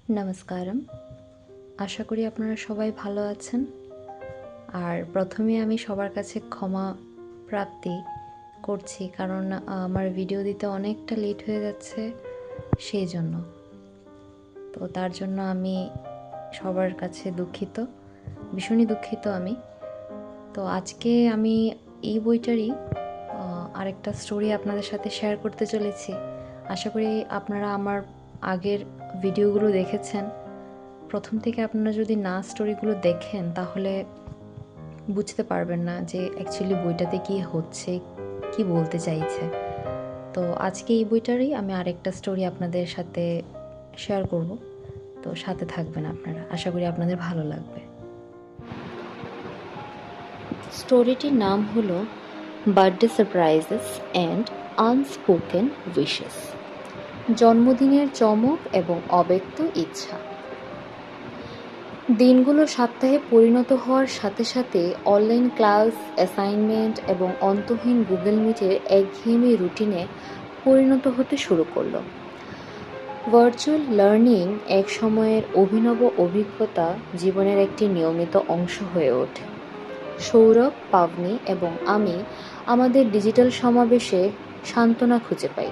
নমস্কারম। আশা করি আপনারা সবাই ভালো আছেন। আর প্রথমে আমি সবার কাছে ক্ষমা প্রার্থী করছি, কারণ আমার ভিডিও দিতে অনেকটা লেট হয়ে যাচ্ছে, সেই জন্য। তো তার জন্য আমি সবার কাছে দুঃখিত, ভীষণই দুঃখিত আমি। তো আজকে আমি এই বইটারই আরেকটা স্টোরি আপনাদের সাথে শেয়ার করতে চলেছি। আশা করি আপনারা আমার আগের ভিডিওগুলো দেখেছেন। প্রথম থেকে আপনারা যদি না স্টোরিগুলো দেখেন তাহলে বুঝতে পারবেন না যে অ্যাকচুয়ালি বইটাতে কি হচ্ছে, কি বলতে চাইছে। তো আজকে এই বইটারই আমি আরেকটা স্টোরি আপনাদের সাথে শেয়ার করব। তো সাথে থাকবেন আপনারা, আশা করি আপনাদের ভালো লাগবে। স্টোরিটির নাম হলো birthday surprises and unspoken wishes. জন্মদিনের চমক এবং অব্যক্ত ইচ্ছা। দিনগুলো সপ্তাহে পরিণত হওয়ার সাথে সাথে অনলাইন ক্লাস, অ্যাসাইনমেন্ট এবং অন্তহীন গুগল মিটের একঘেয়েমি রুটিনে পরিণত হতে শুরু করলো। ভার্চুয়াল লার্নিং এক সময়ের অভিনব অভিজ্ঞতা জীবনের একটি নিয়মিত অংশ হয়ে ওঠে। সৌরভ, পাবনি এবং আমি আমাদের ডিজিটাল সমাবেশে সান্ত্বনা খুঁজে পাই।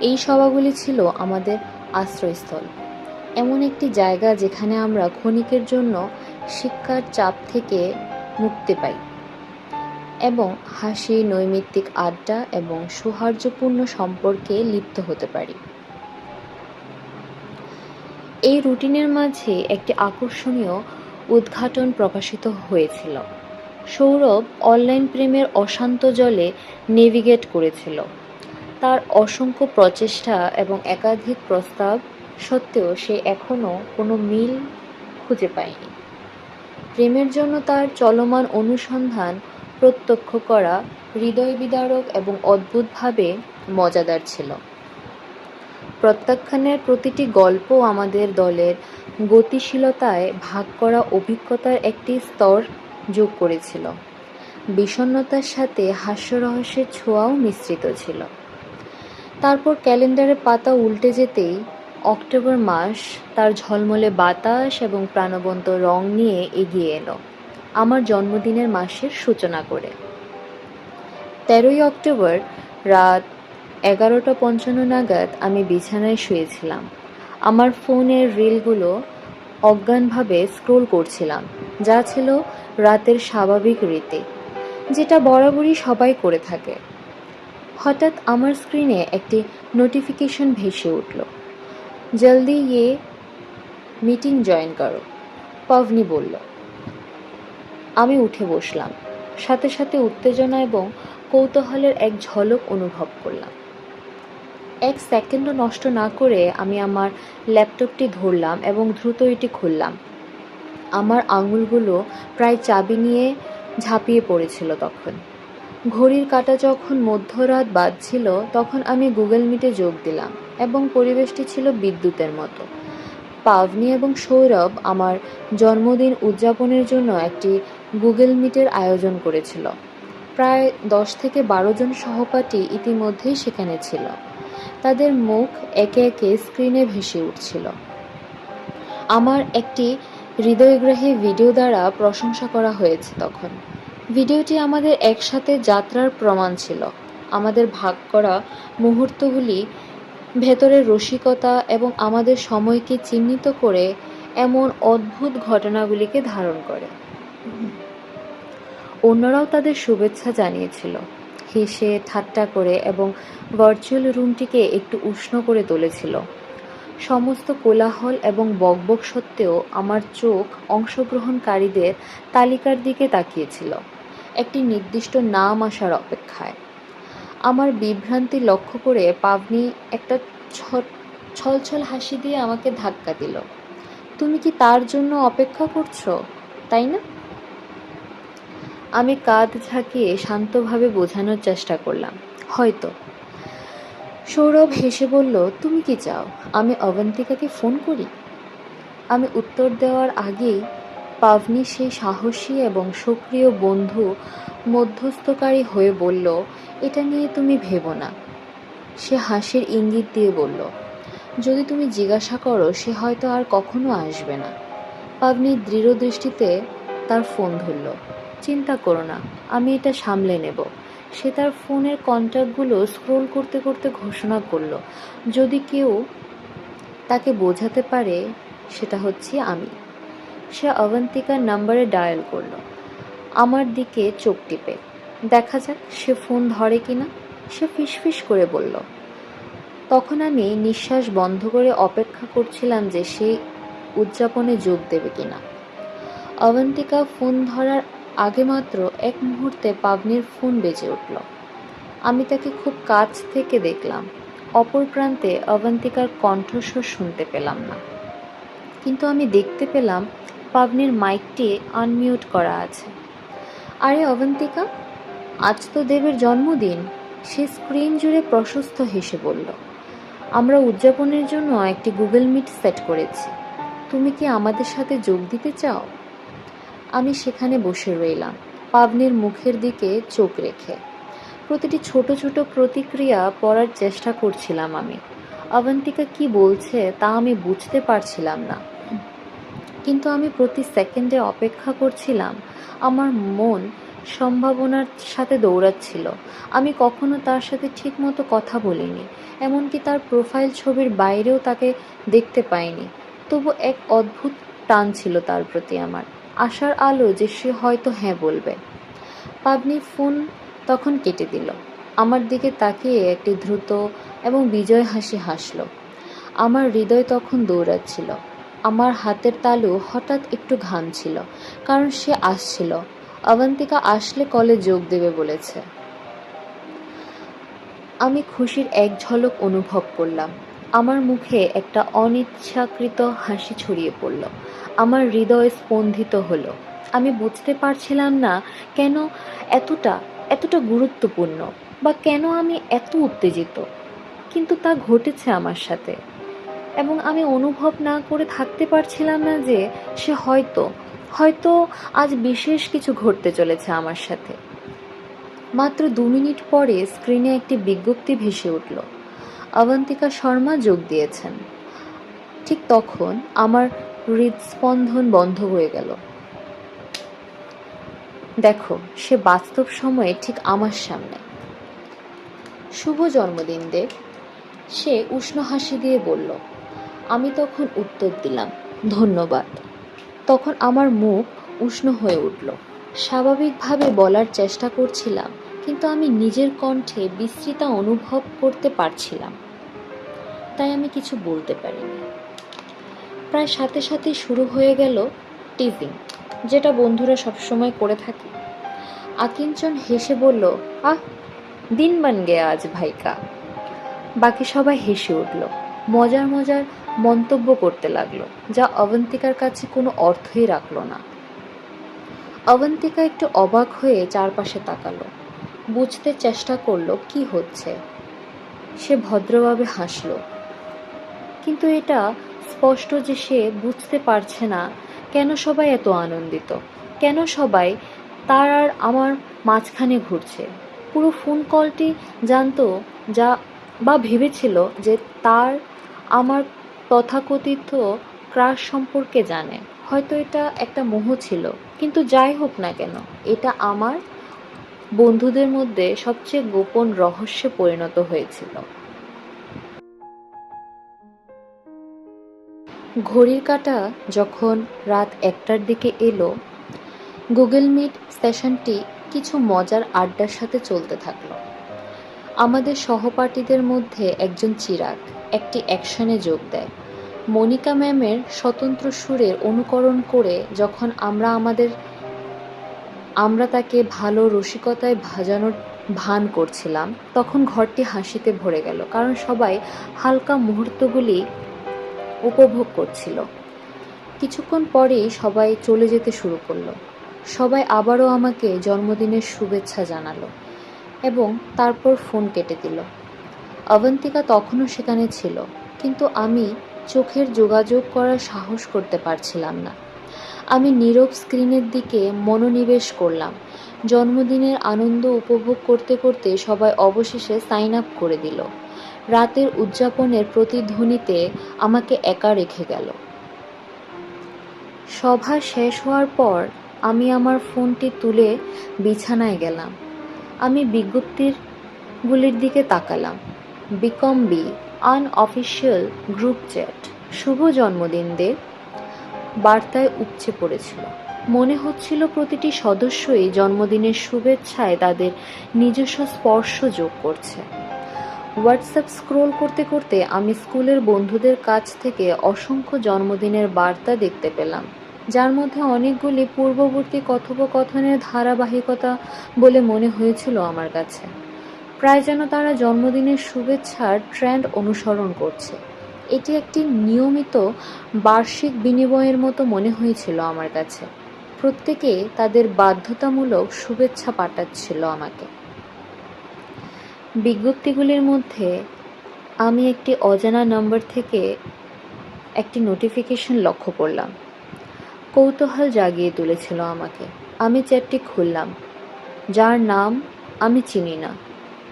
এই সভাগুলি ছিল আমাদের আশ্রয়স্থল, এমন একটি জায়গা যেখানে আমরা ক্ষণিকের জন্য শিক্ষার চাপ থেকে মুক্তি পাই এবং হাসি, নৈমিত্তিক আড্ডা এবং সৌহার্দ্যপূর্ণ সম্পর্কে লিপ্ত হতে পারি। এই রুটিনের মাঝে একটি আকর্ষণীয় উদ্ঘাটন প্রকাশিত হয়েছিল। সৌরভ অনলাইন প্রেমের অশান্ত জলে নেভিগেট করেছিল। তার অসংখ্য প্রচেষ্টা এবং একাধিক প্রস্তাব সত্ত্বেও সে এখনও কোনো মিল খুঁজে পায়নি। প্রেমের জন্য তার চলমান অনুসন্ধান প্রত্যক্ষ করা হৃদয় বিদারক এবং অদ্ভুতভাবে মজাদার ছিল। প্রত্যাখ্যানের প্রতিটি গল্প আমাদের দলের গতিশীলতায় ভাগ করা অভিজ্ঞতার একটি স্তর যোগ করেছিল। বিষণ্ণতার সাথে হাস্যরহস্যের ছোঁয়াও মিশ্রিত ছিল। তারপর ক্যালেন্ডারের পাতা উল্টে যেতেই অক্টোবর মাস তার ঝলমলে বাতাস এবং প্রাণবন্ত রং নিয়ে এগিয়ে এলো, আমার জন্মদিনের মাসের সূচনা করে। 13ই অক্টোবর রাত 11:55 নাগাদ আমি বিছানায় শুয়েছিলাম। আমার ফোনের রিলগুলো অজ্ঞানভাবে স্ক্রোল করছিলাম, যা ছিল রাতের স্বাভাবিক রীতি, যেটা বরাবরই সবাই করে থাকে। হঠাৎ আমার স্ক্রিনে একটি নোটিফিকেশন ভেসে উঠল। জলদি ইয়ে মিটিং জয়েন করো, পাভনি বলল। আমি উঠে বসলাম, সাথে সাথে উত্তেজনা এবং কৌতূহলের এক ঝলক অনুভব করলাম। এক সেকেন্ডও নষ্ট না করে আমি আমার ল্যাপটপটি ধরলাম এবং দ্রুত এটি খুললাম। আমার আঙুলগুলো প্রায় চাবি নিয়ে ঝাঁপিয়ে পড়েছিল তখন। ঘড়ির কাঁটা যখন মধ্যরাত বাজছিল তখন আমি গুগল মিটে যোগ দিলাম এবং পরিবেশটি ছিল বিদ্যুতের মতো। পাভনি এবং সৌরভ আমার জন্মদিন উদযাপনের জন্য একটি গুগল মিটের আয়োজন করেছিল। প্রায় 10 থেকে 12 জন সহপাঠী ইতিমধ্যেই সেখানে ছিল। তাদের মুখ একে একে স্ক্রিনে ভেসে উঠছিল। আমার একটি হৃদয়গ্রাহী ভিডিও দ্বারা প্রশংসা করা হয়েছে তখন। ভিডিওটি আমাদের একসাথে যাত্রার প্রমাণ ছিল। আমাদের ভাগ করা মুহূর্তগুলি ভেতরের রসিকতা এবং আমাদের সময়কে চিহ্নিত করে এমন অদ্ভুত ঘটনাগুলিকে ধারণ করে। অন্যরাও তাদের শুভেচ্ছা জানিয়েছিল, হেসে ঠাট্টা করে এবং ভার্চুয়াল রুমটিকে একটু উষ্ণ করে তুলেছিল। সমস্ত কোলাহল এবং বকবক সত্ত্বেও আমার চোখ অংশগ্রহণকারীদের তালিকার দিকে তাকিয়েছিল, একটি নির্দিষ্ট নাম আসার অপেক্ষায়। আমার বিভ্রান্তি লক্ষ্য করে পাভনি একটা ছলছল হাসি দিয়ে আমাকে ধাক্কা দিল। তুমি কি তার জন্য অপেক্ষা করছো, তাই না? আমি কাঁধ ঝাঁকিয়ে শান্তভাবে বোঝানোর চেষ্টা করলাম, হয়তো। সৌরভ হেসে বলল, তুমি কি চাও আমি অবন্তিকাকে ফোন করি? আমি উত্তর দেওয়ার আগেই পাভনি সেই সাহসী এবং সক্রিয় বন্ধু মধ্যস্থকারী হয়ে বলল, এটা নিয়ে তুমি ভেবো না। সে হাসির ইঙ্গিত দিয়ে বলল, যদি তুমি জিজ্ঞাসা করো সে হয়তো আর কখনো আসবে না। পাবনি দৃঢ় দৃষ্টিতে তার ফোন ধরল। চিন্তা করো না, আমি এটা সামলে নেব। সে তার ফোনের কন্ট্যাক্টগুলো স্ক্রোল করতে করতে ঘোষণা করলো, যদি কেউ তাকে বোঝাতে পারে সেটা হচ্ছে আমি। সে অবন্তিকার নাম্বারে ডায়াল করলো, আমার দিকে চোখ টিপে। দেখা যাক সে ফোন ধরে কিনা। সে ফিসফিস করে বলল। তখন আমি নিঃশ্বাস বন্ধ করে অপেক্ষা করছিলাম যে সে উদযাপনে যোগ দেবে কিনা। অবন্তিকা ফোন ধরার আগে মাত্র এক মুহূর্তে পাবনির ফোন বেজে উঠল। আমি তাকে খুব কাছ থেকে দেখলাম। অপর প্রান্তে অবন্তিকার কণ্ঠস্বর শুনতে পেলাম না, কিন্তু আমি দেখতে পেলাম পাবনির মাইকটি আনমিউট করা আছে। আরে অবন্তিকা, আজ তো দেবের জন্মদিন। সে স্ক্রিন জুড়ে প্রশস্ত হেসে বলল, আমরা উদযাপনের জন্য একটি গুগল মিট সেট করেছি। তুমি কি আমাদের সাথে যোগ দিতে চাও? আমি সেখানে বসে রইলাম, পাবনির মুখের দিকে চোখ রেখে। প্রতিটি ছোট ছোট প্রতিক্রিয়া পড়ার চেষ্টা করছিলাম আমি। অবন্তিকা কি বলছে তা আমি বুঝতে পারছিলাম না, কিন্তু আমি প্রতি সেকেন্ডে অপেক্ষা করছিলাম। আমার মন সম্ভাবনার সাথে দৌড়াচ্ছিল। আমি কখনো তার সাথে ঠিকমতো কথা বলিনি, এমনকি তার প্রোফাইল ছবির বাইরেও তাকে দেখতে পাইনি। তবু এক অদ্ভুত টান ছিল তার প্রতি আমার, আশার আলো যে সে হয়তো হ্যাঁ বলবে। পাবনি ফোন তখন কেটে দিল। আমার দিকে তাকিয়ে একটি দ্রুত এবং বিজয় হাসি হাসল। আমার হৃদয় তখন দৌড়াচ্ছিল। আমার হাতের তালু হঠাৎ একটু ঘামছিল, কারণ সে আসছিল। অবন্তিকা আসলে কলে যোগ দেবে বলেছে। আমি খুশির এক ঝলক অনুভব করলাম। আমার মুখে একটা অনিচ্ছাকৃত হাসি ছড়িয়ে পড়ল। আমার হৃদয় স্পন্দিত হলো। আমি বুঝতে পারছিলাম না কেন এতটা এতটা গুরুত্বপূর্ণ, বা কেন আমি এত উত্তেজিত, কিন্তু তা ঘটেছে আমার সাথে। এবং আমি অনুভব না করে থাকতে পারছিলাম না যে সে হয়তো হয়তো আজ বিশেষ কিছু ঘটতে চলেছে আমার সাথে। মাত্র 2 মিনিট পরে স্ক্রিনে একটি বিজ্ঞপ্তি ভেসে উঠল, অবন্তিকা শর্মা যোগ দিয়েছেন। ঠিক তখন আমার হৃদস্পন্দন বন্ধ হয়ে গেল। দেখো, সে বাস্তব সময়ে ঠিক আমার সামনে। শুভ জন্মদিন দেব, সে উষ্ণ হাসি দিয়ে বলল। আমি তখন উত্তর দিলাম, ধন্যবাদ। তখন আমার মুখ উষ্ণ হয়ে উঠল। স্বাভাবিকভাবে বলার চেষ্টা করছিলাম, কিন্তু আমি নিজের কণ্ঠে বিশ্রীতা অনুভব করতে পারছিলাম, তাই আমি কিছু বলতে পারিনি। প্রায় সাথে সাথে শুরু হয়ে গেল টিজিং, যেটা বন্ধুরা সবসময় করে থাকে। আকিঞ্চন হেসে বলল, আহ, দিন বান গেয়া আজ ভাইকা। বাকি সবাই হেসে উঠল, মজার মজার মন্তব্য করতে লাগলো, যা অবন্তিকার কাছে কোনো অর্থই রাখলো না। অবন্তিকা একটু অবাক হয়ে চারপাশে তাকালো, বুঝতে চেষ্টা করলো কি হচ্ছে। সে ভদ্রভাবে হাসল, কিন্তু এটা স্পষ্ট যে সে বুঝতে পারছে না কেন সবাই এত আনন্দিত, কেন সবাই তার আর আমার মাঝখানে ঘুরছে। পুরো ফোন কলটি জানতো, যা বা ভেবেছিল যে তার আমার তথাকথিত ক্রাশ সম্পর্কে জানে। হয়তো এটা একটা মোহ ছিল, কিন্তু যাই হোক না কেন, এটা আমার বন্ধুদের মধ্যে সবচেয়ে গোপন রহস্যে পরিণত হয়েছিল। ঘড়ির কাঁটা যখন রাত 1টার দিকে এলো, গুগল মিট সেশনটি কিছু মজার আড্ডার সাথে চলতে থাকলো। আমাদের সহপাঠীদের মধ্যে একজন চিরাগ একটি অ্যাকশনে যোগ দেয়। মনিকা ম্যামের স্বতন্ত্র সুরের অনুকরণ করে যখন আমরা তাকে ভালো রসিকতায় ভাজানোর ভান করছিলাম, তখন ঘরটি হাসিতে ভরে গেল, কারণ সবাই হালকা মুহূর্তগুলি উপভোগ করছিল। কিছুক্ষণ পরেই সবাই চলে যেতে শুরু করলো। সবাই আবারও আমাকে জন্মদিনের শুভেচ্ছা জানালো এবং তারপর ফোন কেটে দিল। অবন্তিকা তখনও সেখানে ছিল, কিন্তু আমি চোখের যোগাযোগ করার সাহস করতে পারছিলাম না। আমি নীরব স্ক্রিনের দিকে মনোনিবেশ করলাম। জন্মদিনের আনন্দ উপভোগ করতে করতে সবাই অবশেষে সাইন আপ করে দিল। রাতের উদযাপনের প্রতিধ্বনিতে আমাকে একা রেখে গেল। সভা শেষ হওয়ার পর আমি আমার ফোনটি তুলে বিছানায় গেলাম। আমি বিজ্ঞপ্তিগুলির দিকে তাকালাম। BCom B, unofficial group chat, শুভ জন্মদিন দেব বার্তায় উপচে পড়েছিল। মনে হচ্ছিল প্রতিটি সদস্যই জন্মদিনের শুভেচ্ছায় তাদের নিজস্ব স্পর্শ যোগ করছে। হোয়াটসঅ্যাপ স্ক্রোল করতে করতে আমি স্কুলের বন্ধুদের কাছ থেকে অসংখ্য জন্মদিনের বার্তা দেখতে পেলাম, যার মধ্যে অনেকগুলি পূর্ববর্তী কথোপকথনের ধারাবাহিকতা বলে মনে হয়েছিল আমার কাছে। প্রায় যেন তারা জন্মদিনের শুভেচ্ছার ট্রেন্ড অনুসরণ করছে। এটি একটি নিয়মিত বার্ষিক বিনিময়ের মতো মনে হয়েছিল আমার কাছে। প্রত্যেকে তাদের বাধ্যতামূলক শুভেচ্ছা পাঠাচ্ছিল আমাকে। বিজ্ঞপ্তিগুলির মধ্যে আমি একটি অজানা নম্বর থেকে একটি নোটিফিকেশন লক্ষ্য করলাম। কৌতূহল জাগিয়ে তুলেছিল আমাকে। আমি চ্যাটটি খুললাম। যার নাম আমি চিনি না,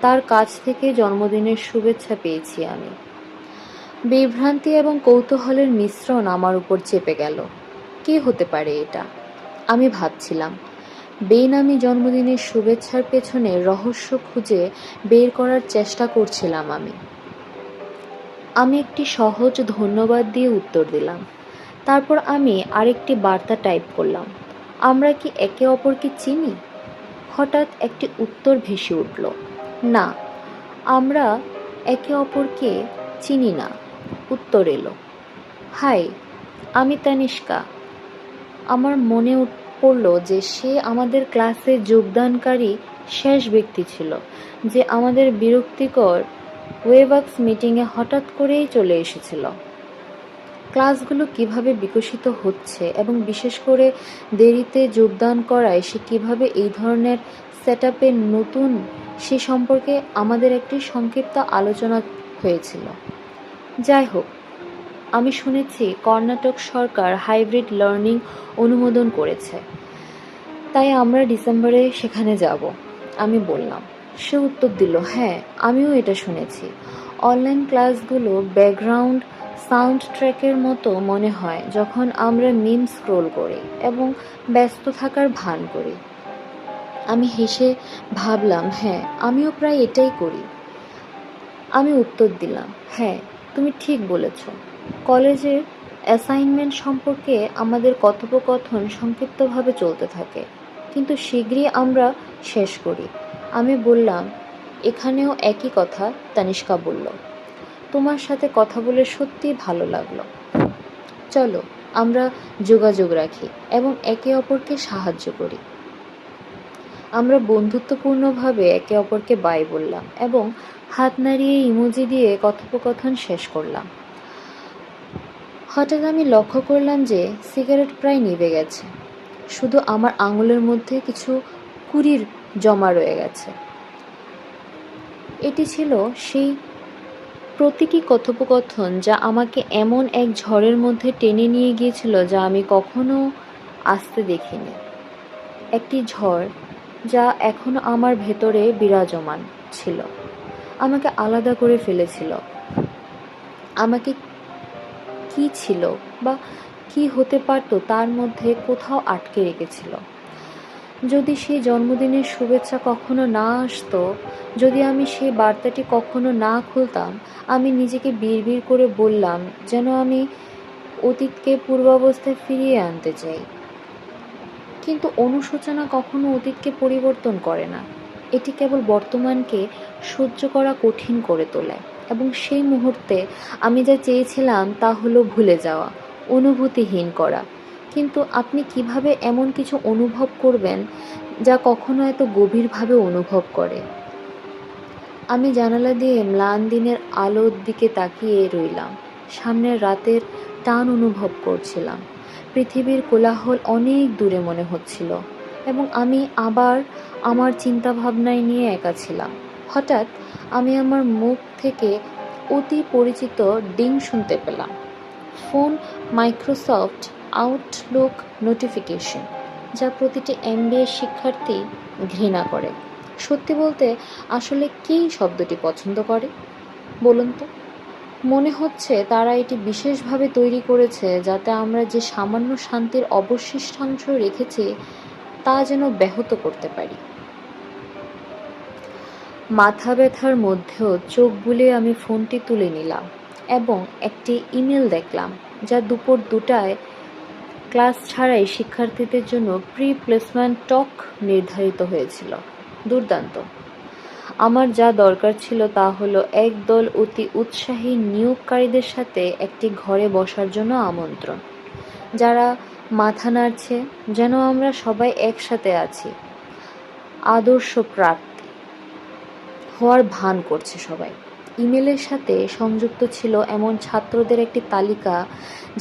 তার কাছ থেকে জন্মদিনের শুভেচ্ছা পেয়েছি আমি। বিভ্রান্তি এবং কৌতূহলের মিশ্রণ আমার উপর চেপে গেল। কে হতে পারে এটা? আমি ভাবছিলাম। বেনামি জন্মদিনের শুভেচ্ছার পেছনে রহস্য খুঁজে বের করার চেষ্টা করছিলাম আমি একটি সহজ ধন্যবাদ দিয়ে উত্তর দিলাম। তারপর আমি আরেকটি বার্তা টাইপ করলাম। আমরা কি একে অপরকে চিনি? হঠাৎ একটি উত্তর ভেসে উঠল। না, আমরা একে অপরকে চিনি না। উত্তর এলো, হাই, আমি তানিষ্কা। আমার মনে পড়ল যে সে আমাদের ক্লাসে যোগদানকারী শেষ ব্যক্তি ছিল, যে আমাদের বিরক্তিকর ওয়েবএক্স মিটিংয়ে হঠাৎ করেই চলে এসেছিল। ক্লাসগুলো কিভাবে বিকশিত হচ্ছে এবং বিশেষ করে দেরিতে যোগদান করায় সে কিভাবে এই ধরনের সেটআপে নতুন, সে সম্পর্কে আমাদের একটি সংক্ষিপ্ত আলোচনা হয়েছিল। যাই হোক, আমি শুনেছি কর্ণাটক সরকার হাইব্রিড লার্নিং অনুমোদন করেছে, তাই আমরা ডিসেম্বরে সেখানে যাব, আমি বললাম। সে উত্তর দিল, হ্যাঁ, আমিও এটা শুনেছি। অনলাইন ক্লাসগুলো ব্যাকগ্রাউন্ড সাউন্ড ট্র্যাকের মতো মনে হয় যখন আমরা মিম স্ক্রোল করি এবং ব্যস্ত থাকার ভান করি। আমি হেসে ভাবলাম, হ্যাঁ, আমিও প্রায় এটাই করি। আমি উত্তর দিলাম, হ্যাঁ, তুমি ঠিক বলেছ। কলেজের অ্যাসাইনমেন্ট সম্পর্কে আমাদের কথোপকথন সংক্ষিপ্তভাবে চলতে থাকে, কিন্তু শীঘ্রই আমরা শেষ করি। আমি বললাম, এখানেও একই কথা। তানিষ্কা বলল, তোমার সাথে কথা বলে সত্যিই ভালো লাগলো। চলো আমরা যোগাযোগ রাখি এবং একে অপরকে সাহায্য করি। আমরা বন্ধুত্বপূর্ণভাবে একে অপরকে বাই বললাম এবং হাত নাড়িয়ে ইমোজি দিয়ে কথোপকথন শেষ করলাম। হঠাৎ আমি লক্ষ্য করলাম যে সিগারেট প্রায় নিভে গেছে। শুধু আমার আঙুলের মধ্যে কিছু কুড়ির জমা রয়ে গেছে। এটি ছিল সেই প্রতিটি কথোপকথন যা আমাকে এমন এক ঝড়ের মধ্যে টেনে নিয়ে গিয়েছিল যা আমি কখনো আসতে দেখিনি। একটি ঝড় যা এখনো আমার ভেতরে বিরাজমান ছিল, আমাকে আলাদা করে ফেলেছিল। আমাকে কি ছিল বা কি হতে পারত তার মধ্যে কোথাও আটকে রেখেছিল। যদি সেই জন্মদিনের শুভেচ্ছা কখনো না আসতো, যদি আমি সেই বার্তাটি কখনো না খুলতাম, আমি নিজেকে বিড়বিড় করে বললাম যেন আমি অতীতকে পূর্বাবস্থায় ফিরিয়ে আনতে চাই। কিন্তু অনুশোচনা কখনো অতীতকে পরিবর্তন করে না, এটি কেবল বর্তমানকে সহ্য করা কঠিন করে তোলে। এবং সেই মুহূর্তে আমি যা চেয়েছিলাম তা হলো ভুলে যাওয়া, অনুভূতিহীন করা। কিন্তু আপনি কিভাবে এমন কিছু অনুভব করবেন যা কখনো এত গভীরভাবে অনুভব করে? আমি জানালা দিয়ে ম্লান দিনের আলোর দিকে তাকিয়ে রইলাম। সামনের রাতের টান অনুভব করছিলাম। পৃথিবীর কোলাহল অনেক দূরে মনে হচ্ছিল এবং আমি আবার আমার চিন্তাভাবনায় নিয়ে একা ছিলাম। হঠাৎ আমি আমার মুখ থেকে অতি পরিচিত ডিং শুনতে পেলাম। ফোন, মাইক্রোসফট আউটলুক নোটিফিকেশন, যা প্রতিটি এমবিএ শিক্ষার্থী ঘৃণা করে। সত্যি বলতে আসলে কে শব্দটি পছন্দ করে? বলুন তো? মনে হচ্ছে তারা এটি বিশেষভাবে তৈরি করেছে যাতে আমরা যে সামান্য শান্তির অবশিষ্টাংশ রেখেছি তা যেন ব্যাহত করতে পারি। মাথা ব্যথার মধ্যেও চোখ বুলিয়ে আমি ফোনটি তুলে নিলাম এবং একটি ইমেল দেখলাম যা দুপুর 2টায় ক্লাস ছাড়াই শিক্ষার্থীদের জন্য প্রি প্লেসমেন্ট টক নির্ধারিত হয়েছিল। দুর্দান্ত! আমার যা দরকার ছিল তা হলো একদল অতি উৎসাহী নিয়োগকারীদের সাথে একটি ঘরে বসার জন্য আমন্ত্রণ, যারা মাথা নাড়ছে যেন আমরা সবাই একসাথে আছি, আদর্শ প্রার্থী হওয়ার ভান করছে সবাই। ইমেলের সাথে সংযুক্ত ছিল এমন ছাত্রদের একটি তালিকা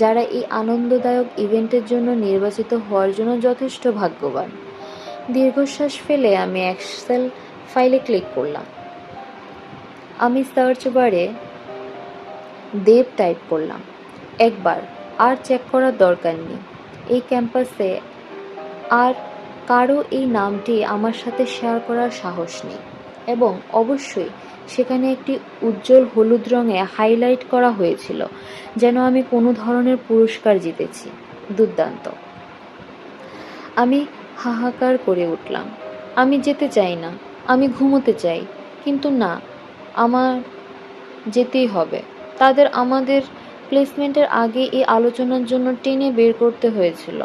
যারা এই আনন্দদায়ক ইভেন্টের জন্য নির্বাচিত হওয়ার জন্য যথেষ্ট ভাগ্যবান। দীর্ঘশ্বাস ফেলে আমি এক্সেল ফাইলে ক্লিক করলাম। আমি সার্চ বারে দেব টাইপ করলাম। একবার, আর চেক করার দরকার নেই। এই ক্যাম্পাসে আর কারো এই নামটি আমার সাথে শেয়ার করার সাহস নেই, এবং অবশ্যই সেখানে একটি উজ্জ্বল হলুদ রঙে হাইলাইট করা হয়েছিল যেন আমি কোনো ধরনের পুরস্কার জিতেছি। দুর্দান্ত! আমি হাহাকার করে উঠলাম। আমি যেতে চাই না, আমি ঘুমোতে চাই, কিন্তু না, আমার যেতেই হবে। তাদের আমাদের প্লেসমেন্টের আগে এই আলোচনার জন্য টেনে বের করতে হয়েছিল।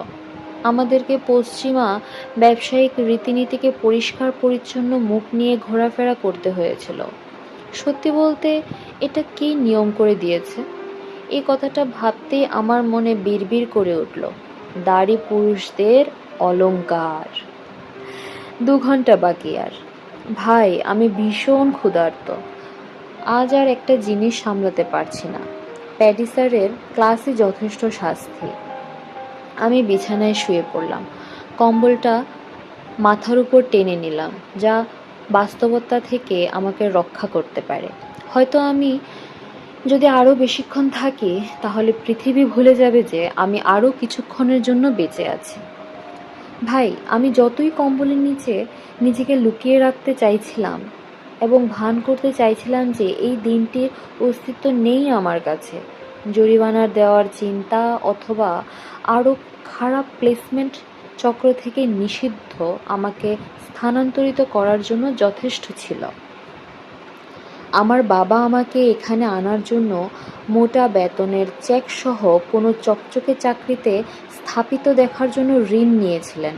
আমাদেরকে পশ্চিমা ব্যবসায়িক রীতিনীতিকে পরিষ্কার পরিচ্ছন্ন মুখ নিয়ে ঘোরাফেরা করতে হয়েছিল। সত্যি বলতে, এটা কী নিয়ম করে দিয়েছে? এই কথাটা ভাবতেই আমার মনে বিড়বিড় করে উঠল। দাড়ি পুরুষদের অলংকার। 2 ঘন্টা বাকি আর। ভাই, আমি ভীষণ ক্ষুধার্ত। আজ আর একটা জিনিস সামলাতে পারছি না। প্যাডি স্যারের ক্লাসই যথেষ্ট শাস্তি। আমি বিছানায় শুয়ে পড়লাম। কম্বলটা মাথার উপর টেনে নিলাম, যা বাস্তবতা থেকে আমাকে রক্ষা করতে পারে। হয়তো আমি যদি আরও বেশিক্ষণ থাকি তাহলে পৃথিবী ভুলে যাবে যে আমি আরও কিছুক্ষণের জন্য বেঁচে আছি। ভাই, আমি যতই কম্বলের নিচে নিজেকে লুকিয়ে রাখতে চাইছিলাম এবং ভান করতে চাইছিলাম যে এই দিনটির অস্তিত্ব নেই আমার কাছে, জরিমানার দেওয়ার চিন্তা অথবা আরও খারাপ প্লেসমেন্ট চক্র থেকে নিষিদ্ধ আমাকে স্থানান্তরিত করার জন্য যথেষ্ট ছিল। আমার বাবা আমাকে এখানে আনার জন্য মোটা বেতনের চেকসহ কোনো চকচকে চাকরিতে স্থাপিত দেখার জন্য ঋণ নিয়েছিলেন।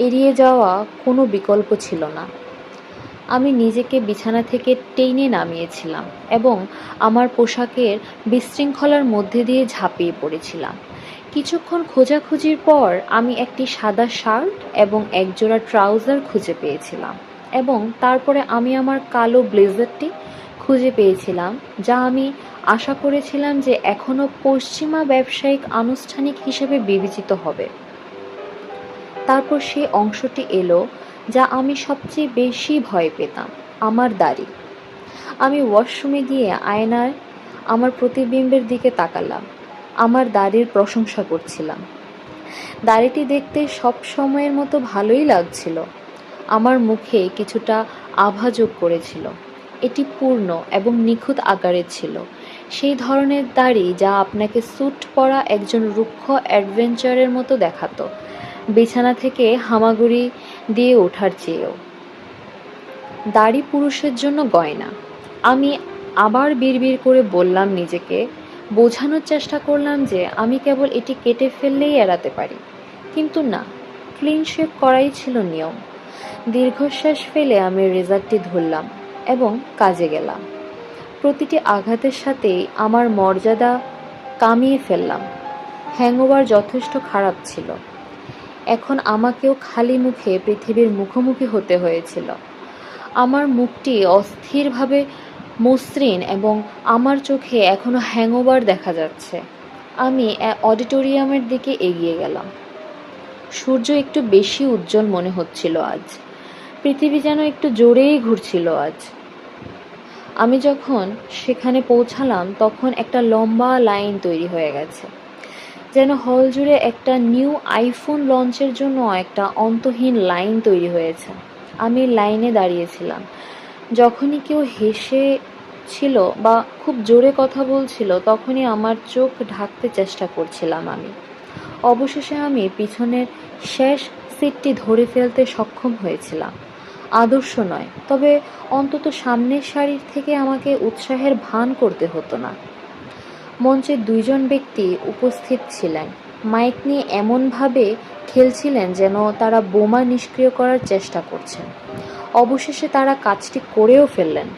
এড়িয়ে যাওয়া কোনো বিকল্প ছিল না। আমি নিজেকে বিছানা থেকে টেনে নামিয়েছিলাম এবং আমার পোশাকের বিশৃঙ্খলার মধ্যে দিয়ে ঝাঁপিয়ে পড়েছিলাম। কিছুক্ষণ খোঁজাখুঁজির পর আমি একটি সাদা শার্ট এবং একজোড়া ট্রাউজার খুঁজে পেয়েছিলাম, এবং তারপরে আমি আমার কালো ব্লেজারটি খুঁজে পেয়েছিলাম, যা আমি আশা করেছিলাম যে এখনও পশ্চিমা ব্যবসায়িক আনুষ্ঠানিক হিসেবে বিবেচিত হবে। তারপর সেই অংশটি এলো যা আমি সবচেয়ে বেশি ভয় পেতাম, আমার দাড়ি। আমি ওয়াশরুমে গিয়ে আয়নায় আমার প্রতিবিম্বের দিকে তাকালাম। আমার দাড়ির প্রশংসা করছিলাম। দাড়িটি দেখতে সব সময়ের মতো ভালোই লাগছিল। আমার মুখে কিছুটা আভা যোগ করেছিল। এটি পূর্ণ এবং নিখুঁত আকারের ছিল, সেই ধরনের দাড়ি যা আপনাকে স্যুট পরা একজন রুক্ষ অ্যাডভেঞ্চারের মতো দেখাতো, বিছানা থেকে হামাগুড়ি দিয়ে ওঠার চেয়েও। দাড়ি পুরুষের জন্য গয়না। আমি আবার বিড়বিড় করে বললাম, নিজেকে বোঝানোর চেষ্টা করলাম যে আমি কেবল এটি কেটে ফেললেই এড়াতে পারি। কিন্তু না, ক্লিন শেভ করাই ছিল নিয়ম। দীর্ঘশ্বাস ফেলে আমি রেজারটি ধরলাম এবং কাজে গেলাম। প্রতিটি আঘাতের সাথেই আমার মর্যাদা কামিয়ে ফেললাম। হ্যাংওভার যথেষ্ট খারাপ ছিল। এখন আমাকেও খালি মুখে পৃথিবীর মুখোমুখি হতে হয়েছিল। আমার মুখটি অস্থিরভাবে মসৃণ এবং আমার চোখে এখনো হ্যাংওভার দেখা যাচ্ছে। আমি অডিটোরিয়ামের দিকে এগিয়ে গেলাম। সূর্য একটু বেশি উজ্জ্বল মনে হচ্ছিল আজ। পৃথিবী যেন একটু জোরেই ঘুরছিল আজ। আমি যখন সেখানে পৌঁছালাম তখন একটা লম্বা লাইন তৈরি হয়ে গেছে, যেন হল জুড়ে একটা নিউ আইফোন লঞ্চের জন্য একটা অন্তহীন লাইন তৈরি হয়েছে। আমি লাইনে দাঁড়িয়েছিলাম। যখনই কেউ হেসে ছিল বা খুব জোরে কথা বলছিল, তখনই আমার চোখ ঢাকতে চেষ্টা করছিলাম আমি। অবশেষে আমি পিছনের শেষ সিটটি ধরে ফেলতে সক্ষম হয়েছিলাম। আদর্শ নয়, তবে অন্তত সামনের সারির থেকে আমাকে উৎসাহের ভান করতে হতো না। মঞ্চে ২ জন ব্যক্তি উপস্থিত ছিলেন। মাইক নিয়ে এমনভাবে খেলছিলেন যেন তারা বোমা নিষ্ক্রিয় করার চেষ্টা করছেন। অবশেষে তারা কাজটি করেও ফেললেন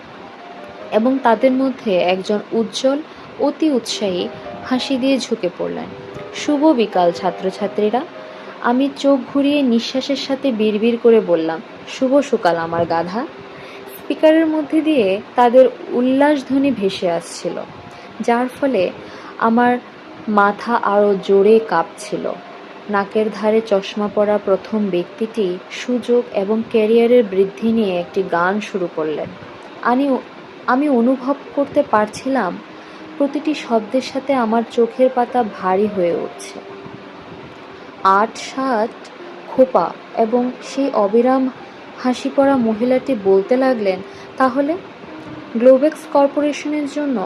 এবং তাদের মধ্যে একজন উজ্জ্বল, অতি উৎসাহী হাসি দিয়ে ঝুঁকে পড়লেন। শুভ বিকাল ছাত্রছাত্রীরা। আমি চোখ ঘুরিয়ে নিঃশ্বাসের সাথে বিড়বিড় করে বললাম, শুভ সকাল আমার গাধা। স্পিকারের মধ্যে দিয়ে তাদের উল্লাসধ্বনি ভেসে আসছিল, যার ফলে আমার মাথা আরও জোরে কাঁপছিল। নাকের ধারে চশমা পরা প্রথম ব্যক্তিটি সুযোগ এবং ক্যারিয়ারের বৃদ্ধি নিয়ে একটি গান শুরু করলেন। আমি অনুভব করতে পারছিলাম প্রতিটি শব্দের সাথে আমার চোখের পাতা ভারী হয়ে উঠছে। ৮-৭ খোপা এবং সেই অবিরাম হাসি পড়া মহিলাটি বলতে লাগলেন, তাহলে গ্লোবেক্স কর্পোরেশনের জন্য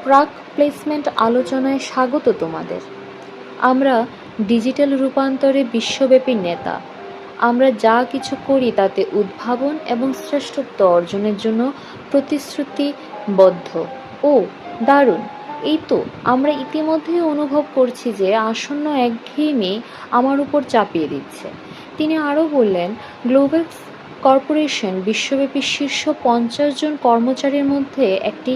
প্রাক প্লেসমেন্ট আলোচনায় স্বাগত তোমাদের। আমরা ডিজিটাল রূপান্তরে বিশ্বব্যাপী নেতা। আমরা যা কিছু করি তাতে উদ্ভাবন এবং শ্রেষ্ঠত্ব অর্জনের জন্য প্রতিশ্রুতিবদ্ধ। ও দারুণ! এই তো আমরা ইতিমধ্যেই অনুভব করছি যে আসন্ন একঘেয়েমি আমার উপর চাপিয়ে দিচ্ছে। তিনি আরও বললেন, গ্লোবাক্স কর্পোরেশন বিশ্বব্যাপী শীর্ষ ৫০ জন কর্মচারীর মধ্যে একটি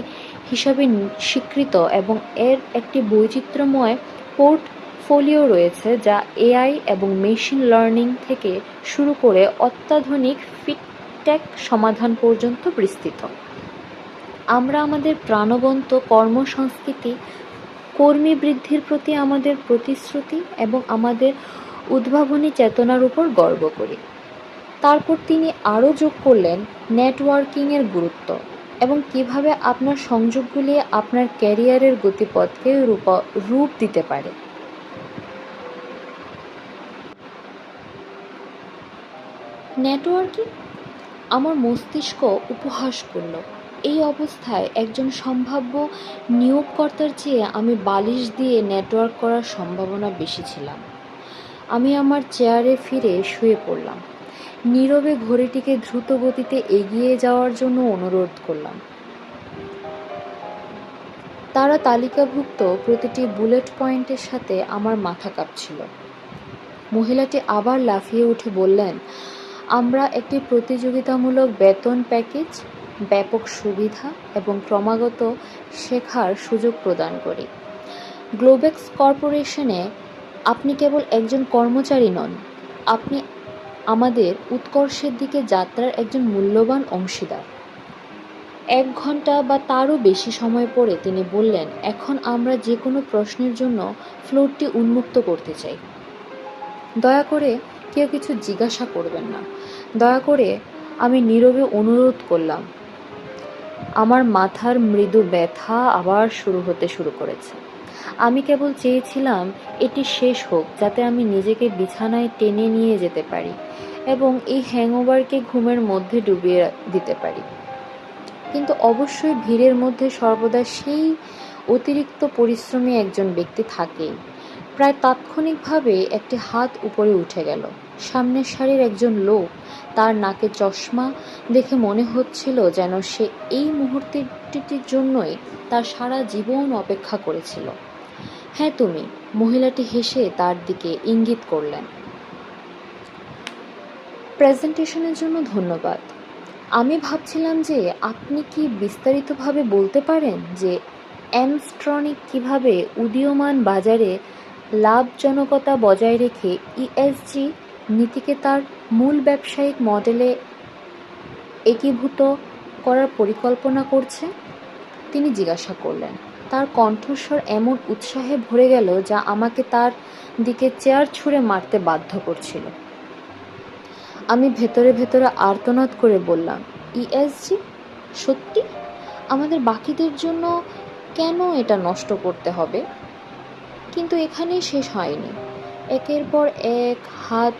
হিসাবে স্বীকৃত এবং এর একটি বৈচিত্র্যময় পোর্টফোলিও রয়েছে যা এআই এবং মেশিন লার্নিং থেকে শুরু করে অত্যাধুনিক ফিনটেক সমাধান পর্যন্ত বিস্তৃত। আমরা আমাদের প্রাণবন্ত কর্মসংস্কৃতি, কর্মী বৃদ্ধির প্রতি আমাদের প্রতিশ্রুতি এবং আমাদের উদ্ভাবনী চেতনার উপর গর্ব করি। তারপর তিনি আরও যোগ করলেন নেটওয়ার্কিংয়ের গুরুত্ব এবং কিভাবে আপনার সংযোগগুলি আপনার ক্যারিয়ারের গতিপথকে রূপ দিতে পারে। নেটওয়ার্কিং? আমার মস্তিষ্ক উপহাস করল। এই অবস্থায় একজন সম্ভাব্য নিয়োগকর্তার চেয়ে আমি বালিশ দিয়ে নেটওয়ার্ক করার সম্ভাবনা বেশি ছিলাম। আমি আমার চেয়ারে ফিরে শুয়ে পড়লাম। নীরবে ঘড়িটিকে দ্রুত গতিতে এগিয়ে যাওয়ার জন্য অনুরোধ করলাম। তারা তালিকাভুক্ত প্রতিটি বুলেট পয়েন্টের সাথে আমার মাথা কাঁপছিল। মহিলাটি আবার লাফিয়ে উঠে বললেন, আমরা একটি প্রতিযোগিতামূলক বেতন প্যাকেজ, ব্যাপক সুবিধা এবং ক্রমাগত শেখার সুযোগ প্রদান করি। গ্লোবেক্স কর্পোরেশনে আপনি কেবল একজন কর্মচারী নন, আপনি আমাদের উৎকর্ষের দিকে যাত্রার একজন মূল্যবান অংশীদার। ১ ঘন্টা বা তারও বেশি সময় পরে তিনি বললেন, এখন আমরা যে কোনো প্রশ্নের জন্য ফ্লোরটি উন্মুক্ত করতে চাই। দয়া করে কেউ কিছু জিজ্ঞাসা করবেন না। দয়া করে, আমি নীরবে অনুরোধ করলাম। আমার মাথার মৃদু ব্যথা আবার শুরু করেছে। আমি কেবল চেয়েছিলাম এটি শেষ হোক, যাতে আমি নিজেকে বিছানায় টেনে নিয়ে যেতে পারি এবং এই হ্যাংওভারকে ঘুমের মধ্যে ডুবিয়ে দিতে পারি। কিন্তু অবশ্যই ভিড়ের মধ্যে সর্বদা সেই অতিরিক্ত পরিশ্রমী একজন ব্যক্তি থাকেই। প্রায় তাৎক্ষণিকভাবে একটি হাত উপরে উঠে গেল। সামনের সারির একজন লোক, তার নাকে চশমা দেখে মনে হচ্ছিল যেন সে এই মুহূর্তটির জন্যই তার সারা জীবন অপেক্ষা করেছিল। হ্যাঁ তুমি, মহিলাটি হেসে তার দিকে ইঙ্গিত করলেন। প্রেজেন্টেশনের জন্য ধন্যবাদ। আমি ভাবছিলাম যে আপনি কি বিস্তারিতভাবে বলতে পারেন যে অ্যামস্ট্রনিক কীভাবে উদীয়মান বাজারে লাভজনকতা বজায় রেখে ইএসজি নীতিকে তার মূল ব্যবসায়িক মডেলে একীভূত করার পরিকল্পনা করছে? তিনি জিজ্ঞাসা করলেন। তার কণ্ঠস্বর এমন উৎসাহে ভরে গেল যা আমাকে তার দিকে চেয়ার ছুঁড়ে মারতে বাধ্য করছিল। আমি ভেতরে ভেতরে আর্তনাদ করে বললাম, ইএসজি? সত্যি? আমাদের বাকিদের জন্য কেন এটা নষ্ট করতে হবে? কিন্তু এখানেই শেষ হয়নি। একের পর এক হাত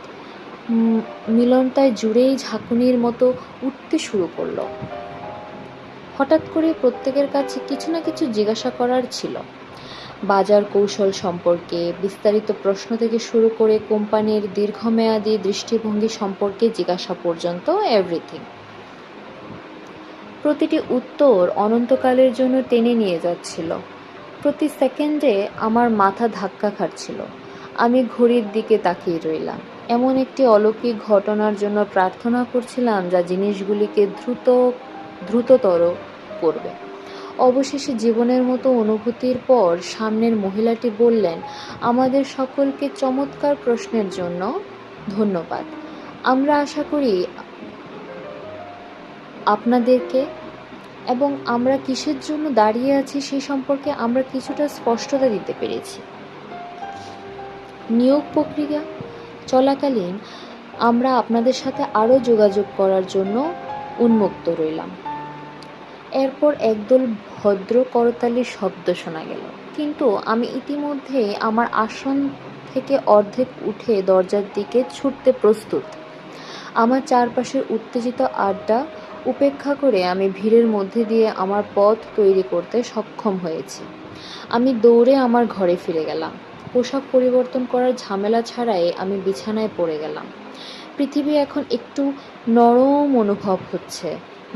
মিলনতায় জুড়েই ঝাঁকুনির মতো উঠতে শুরু করলো। হঠাৎ করে প্রত্যেকের কাছে কিছু না কিছু জিজ্ঞাসা করার ছিল। বাজার কৌশল সম্পর্কে বিস্তারিত প্রশ্ন থেকে শুরু করে কোম্পানির দীর্ঘমেয়াদী দৃষ্টিভঙ্গি সম্পর্কে জিজ্ঞাসা পর্যন্ত এভরিথিং। প্রতিটি উত্তর অনন্তকালের জন্য টেনে নিয়ে যাচ্ছিল। প্রতি সেকেন্ডে আমার মাথা ধাক্কা খাচ্ছিল। আমি ঘড়ির দিকে তাকিয়ে রইলাম। এমন একটি অলৌকিক ঘটনার জন্য প্রার্থনা করছিলাম যা জিনিসগুলিকে দ্রুততর করবে। অবশেষে জীবনের মতো অনুভূতির পর সামনের মহিলাটি বললেন, আমাদের সকলকে চমৎকার প্রশ্নের জন্য ধন্যবাদ। আমরা আশা করি আপনাদেরকে এবং আমরা কিসের জন্য দাঁড়িয়ে আছি সেই সম্পর্কে আমরা কিছুটা স্পষ্টতা দিতে পেরেছি। নিয়োগ প্রক্রিয়া চলাকালীন আমরা আপনাদের সাথে আরও যোগাযোগ করার জন্য উন্মুক্ত রইলাম। এরপর একদল ভদ্র করতালির শব্দ শোনা গেল, কিন্তু আমি ইতিমধ্যে আমার আসন থেকে অর্ধেক উঠে দরজার দিকে ছুটতে প্রস্তুত। আমার চারপাশের উত্তেজিত আড্ডা উপেক্ষা করে আমি ভিড়ের মধ্যে দিয়ে আমার পথ তৈরি করতে সক্ষম হয়েছি। আমি দৌড়ে আমার ঘরে ফিরে গেলাম। পোশাক পরিবর্তন করার ঝামেলা ছাড়াই আমি বিছানায় পড়ে গেলাম। পৃথিবী এখন একটু নরম অনুভব হচ্ছে,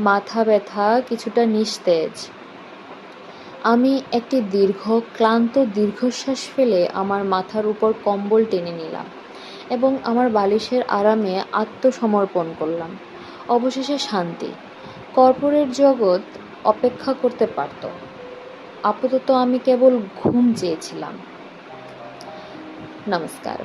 মাথা ব্যথা কিছুটা নিস্তেজ। আমি একটি ক্লান্ত দীর্ঘশ্বাস ফেলে আমার মাথার উপর কম্বল টেনে নিলাম এবং আমার বালিশের আরামে আত্মসমর্পণ করলাম। অবশেষে শান্তি। কর্পোরেট জগৎ অপেক্ষা করতে পারত। আপাতত আমি কেবল ঘুম চেয়েছিলাম। নমস্কার।